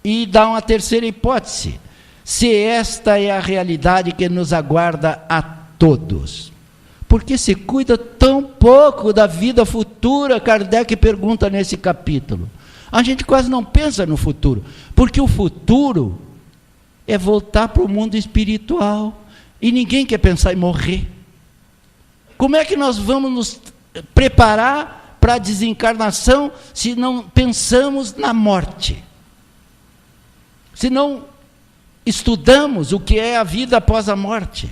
S2: E dá uma terceira hipótese: se esta é a realidade que nos aguarda a todos. Por que se cuida tão pouco da vida futura? Kardec pergunta nesse capítulo. A gente quase não pensa no futuro, porque o futuro é voltar para o mundo espiritual, e ninguém quer pensar em morrer. Como é que nós vamos nos preparar para a desencarnação se não pensamos na morte? Se não estudamos o que é a vida após a morte?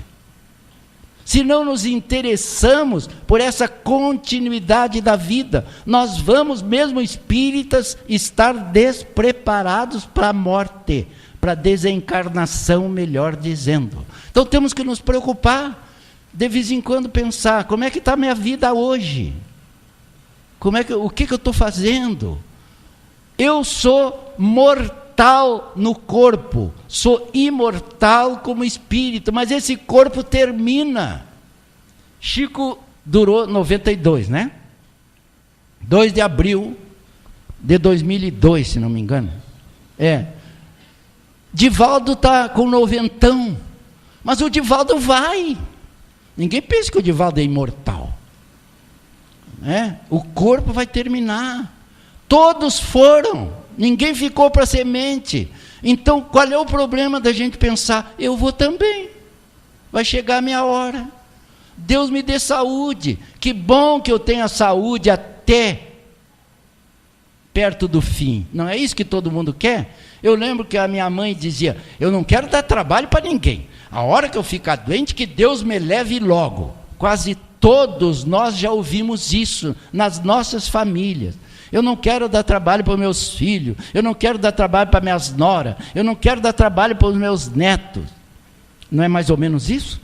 S2: Se não nos interessamos por essa continuidade da vida, nós vamos, mesmo espíritas, estar despreparados para a morte, para a desencarnação, melhor dizendo. Então temos que nos preocupar, de vez em quando pensar: como é que está a minha vida hoje? O que eu estou fazendo? Eu sou mortal no corpo, sou imortal como espírito, mas esse corpo termina. Chico durou 92, né? 2 de abril de 2002, se não me engano. Divaldo está com 90, mas o Divaldo vai. Ninguém pensa que o Divaldo é imortal. O corpo vai terminar. Todos foram. Ninguém ficou para semente. Então, qual é o problema da gente pensar: eu vou também. Vai chegar a minha hora. Deus me dê saúde. Que bom que eu tenha saúde até perto do fim. Não é isso que todo mundo quer? Eu lembro que a minha mãe dizia: eu não quero dar trabalho para ninguém. A hora que eu ficar doente, que Deus me leve logo. Quase todos nós já ouvimos isso nas nossas famílias. Eu não quero dar trabalho para os meus filhos, eu não quero dar trabalho para minhas noras, eu não quero dar trabalho para os meus netos. Não é mais ou menos isso?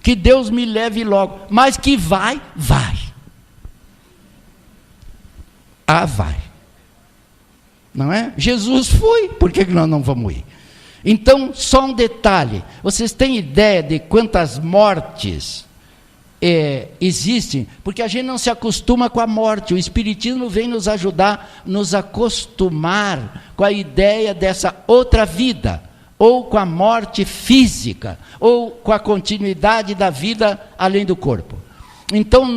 S2: Que Deus me leve logo, mas que vai. Vai. Não é? Jesus foi, por que nós não vamos ir? Então, só um detalhe: vocês têm ideia de quantas mortes existem? Porque a gente não se acostuma com a morte. O Espiritismo vem nos ajudar, nos acostumar com a ideia dessa outra vida, ou com a morte física, ou com a continuidade da vida além do corpo. Então,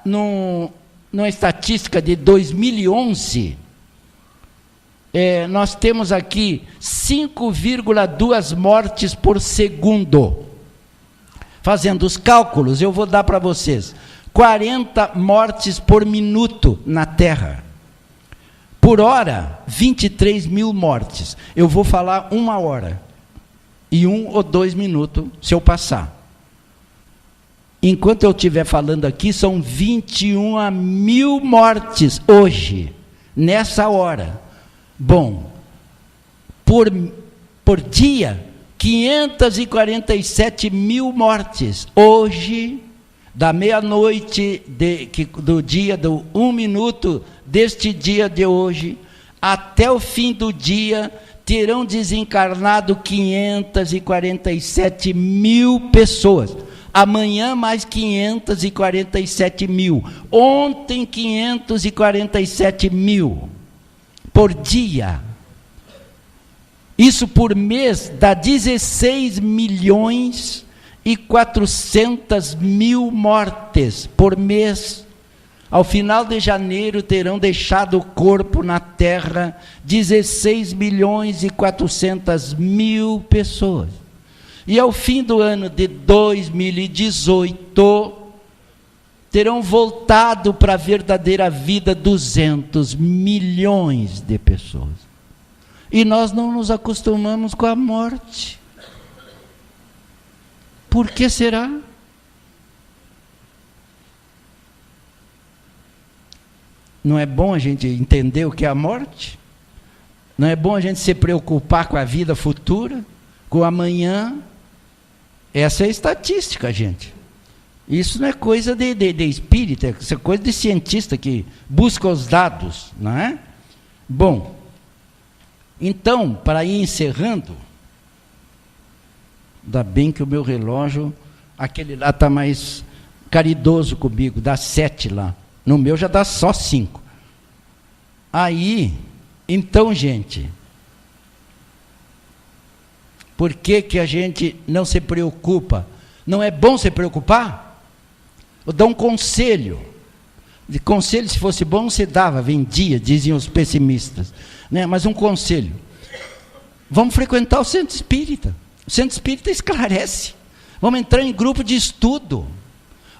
S2: numa estatística de 2011, nós temos aqui 5,2 mortes por segundo. Fazendo os cálculos, eu vou dar para vocês: 40 mortes por minuto na Terra. Por hora, 23 mil mortes. Eu vou falar 1 hora e 1 ou 2 minutos, se eu passar. Enquanto eu estiver falando aqui, são 21 mil mortes hoje, nessa hora. Bom, por dia, 547 mil mortes. Hoje, da meia-noite do dia, do 1 minuto deste dia de hoje, até o fim do dia, terão desencarnado 547 mil pessoas. Amanhã mais 547 mil. Ontem 547 mil. Por dia. Isso por mês dá 16 milhões e 400 mil mortes por mês. Ao final de janeiro terão deixado o corpo na Terra 16 milhões e 400 mil pessoas. E ao fim do ano de 2018, terão voltado para a verdadeira vida 200 milhões de pessoas. E nós não nos acostumamos com a morte. Por que será? Não é bom a gente entender o que é a morte? Não é bom a gente se preocupar com a vida futura, com o amanhã? Essa é a estatística, gente. Isso não é coisa de espírita, isso é coisa de cientista que busca os dados, não é? Bom, então, para ir encerrando, Ainda bem que o meu relógio, aquele lá está mais caridoso comigo, dá 7 lá. No meu já dá só 5. Aí, então, gente, por que que a gente não se preocupa? Não é bom se preocupar? Vou dar um conselho. De conselho, se fosse bom, se dava, vendia, diziam os pessimistas, né? Mas um conselho: vamos frequentar o centro espírita. O centro espírita esclarece. Vamos entrar em grupo de estudo,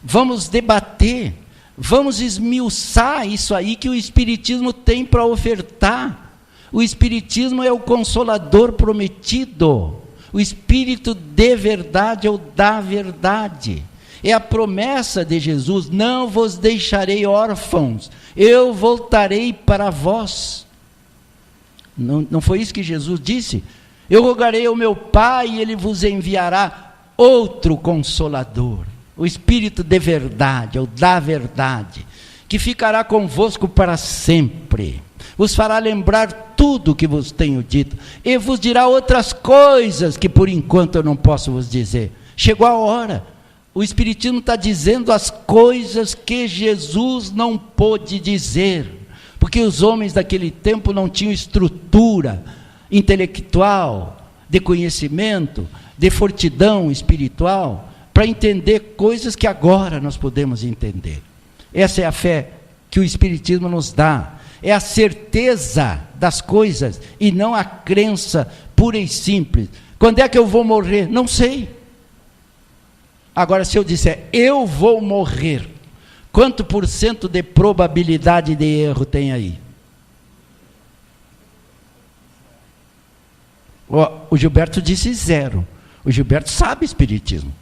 S2: vamos debater, vamos esmiuçar isso aí que o espiritismo tem para ofertar. O espiritismo é o consolador prometido, o espírito de verdade ou da verdade. É a promessa de Jesus: não vos deixarei órfãos, eu voltarei para vós. Não foi isso que Jesus disse? Eu rogarei ao meu Pai e Ele vos enviará outro Consolador, o Espírito de verdade, ou da verdade, que ficará convosco para sempre, vos fará lembrar tudo o que vos tenho dito, e vos dirá outras coisas que por enquanto eu não posso vos dizer. Chegou a hora. O Espiritismo está dizendo as coisas que Jesus não pôde dizer, porque os homens daquele tempo não tinham estrutura intelectual, de conhecimento, de fortidão espiritual, para entender coisas que agora nós podemos entender. Essa é a fé que o Espiritismo nos dá, é a certeza das coisas, e não a crença pura e simples. Quando é que eu vou morrer? Não sei. Agora, se eu disser, eu vou morrer, quanto por cento de probabilidade de erro tem aí? O Gilberto disse 0. O Gilberto sabe espiritismo,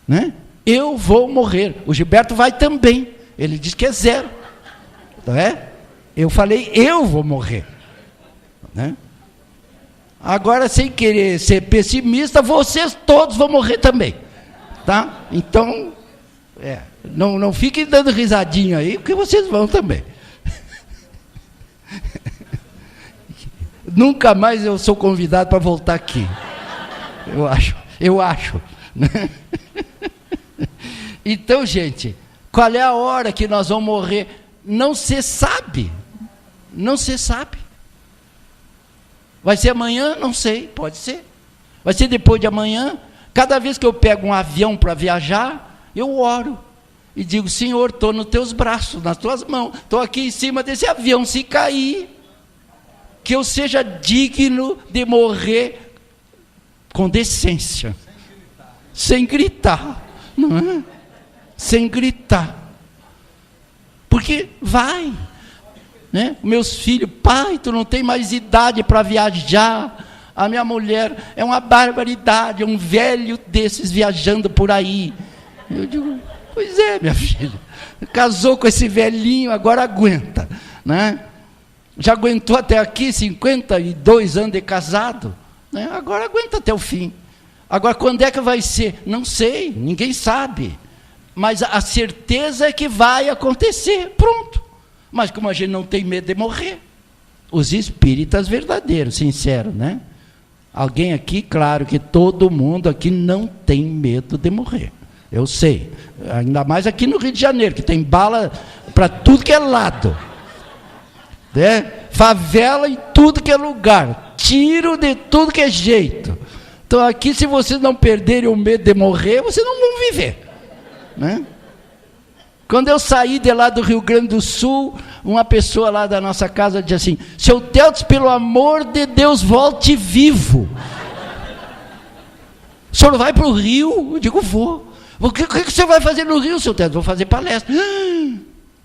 S2: né? Eu vou morrer. O Gilberto vai também. Ele diz que é 0. Não é? Eu falei, eu vou morrer, né? Agora, sem querer ser pessimista, vocês todos vão morrer também. Tá? Então, não fiquem dando risadinha aí, porque vocês vão também. Nunca mais eu sou convidado para voltar aqui. Eu acho. Né? Então, gente, qual é a hora que nós vamos morrer? Não se sabe. Não se sabe. Vai ser amanhã? Não sei, pode ser. Vai ser depois de amanhã? Cada vez que eu pego um avião para viajar, eu oro e digo, Senhor, estou nos teus braços, nas tuas mãos, estou aqui em cima desse avião, se cair, que eu seja digno de morrer com decência, sem gritar, não é? Sem gritar, porque vai, né? Meus filhos, pai, tu não tem mais idade para viajar. A minha mulher é uma barbaridade, é um velho desses viajando por aí. Eu digo, pois é, minha filha, casou com esse velhinho, agora aguenta, né? Já aguentou até aqui 52 anos de casado, né? Agora aguenta até o fim. Agora, quando é que vai ser? Não sei, ninguém sabe, mas a certeza é que vai acontecer, pronto. Mas como a gente não tem medo de morrer, os espíritas verdadeiros, sinceros, né? Alguém aqui, claro que todo mundo aqui não tem medo de morrer, eu sei, ainda mais aqui no Rio de Janeiro, que tem bala para tudo que é lado, né? Favela em tudo que é lugar, tiro de tudo que é jeito. Então aqui, se vocês não perderem o medo de morrer, vocês não vão viver, né? Quando eu saí de lá do Rio Grande do Sul, uma pessoa lá da nossa casa disse assim, seu Teltz, pelo amor de Deus, volte vivo. O senhor vai para o Rio? Eu digo, vou. O que o senhor vai fazer no Rio, seu Teltz? Vou fazer palestra.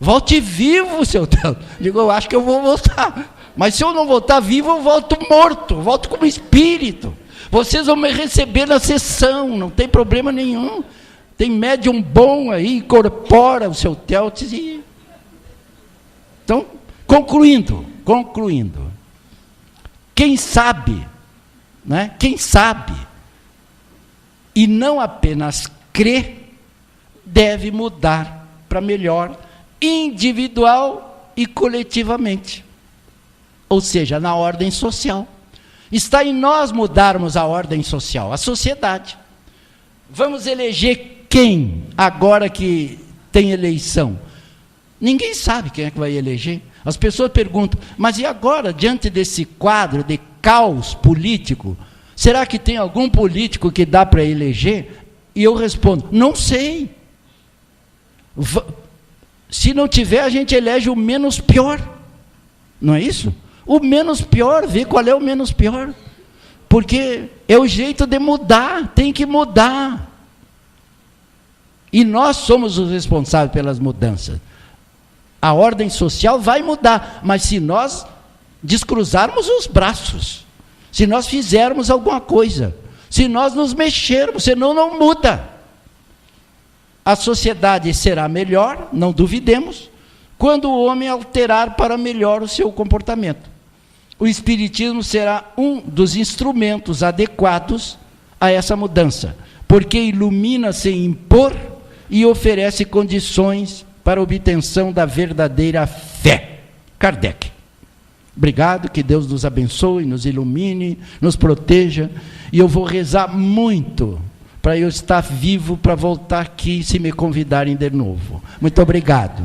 S2: Volte vivo, seu Teltz. Eu digo, eu acho que eu vou voltar. Mas se eu não voltar vivo, eu volto morto, volto como espírito. Vocês vão me receber na sessão, não tem problema nenhum. Tem médium bom aí, incorpora o seu Teltz e... Então, concluindo, quem sabe, né? Quem sabe, e não apenas crê, deve mudar para melhor, individual e coletivamente, ou seja, na ordem social. Está em nós mudarmos a ordem social, a sociedade. Vamos eleger quem agora que tem eleição? Ninguém sabe quem é que vai eleger. As pessoas perguntam, mas e agora, diante desse quadro de caos político, será que tem algum político que dá para eleger? E eu respondo, não sei. Se não tiver, a gente elege o menos pior. Não é isso? O menos pior, vê qual é o menos pior. Porque é o jeito de mudar, tem que mudar. E nós somos os responsáveis pelas mudanças. A ordem social vai mudar, mas se nós descruzarmos os braços, se nós fizermos alguma coisa, se nós nos mexermos, senão não muda. A sociedade será melhor, não duvidemos, quando o homem alterar para melhor o seu comportamento. O Espiritismo será um dos instrumentos adequados a essa mudança, porque ilumina sem impor e oferece condições para a obtenção da verdadeira fé. Kardec. Obrigado, que Deus nos abençoe, nos ilumine, nos proteja, e eu vou rezar muito para eu estar vivo para voltar aqui se me convidarem de novo. Muito obrigado.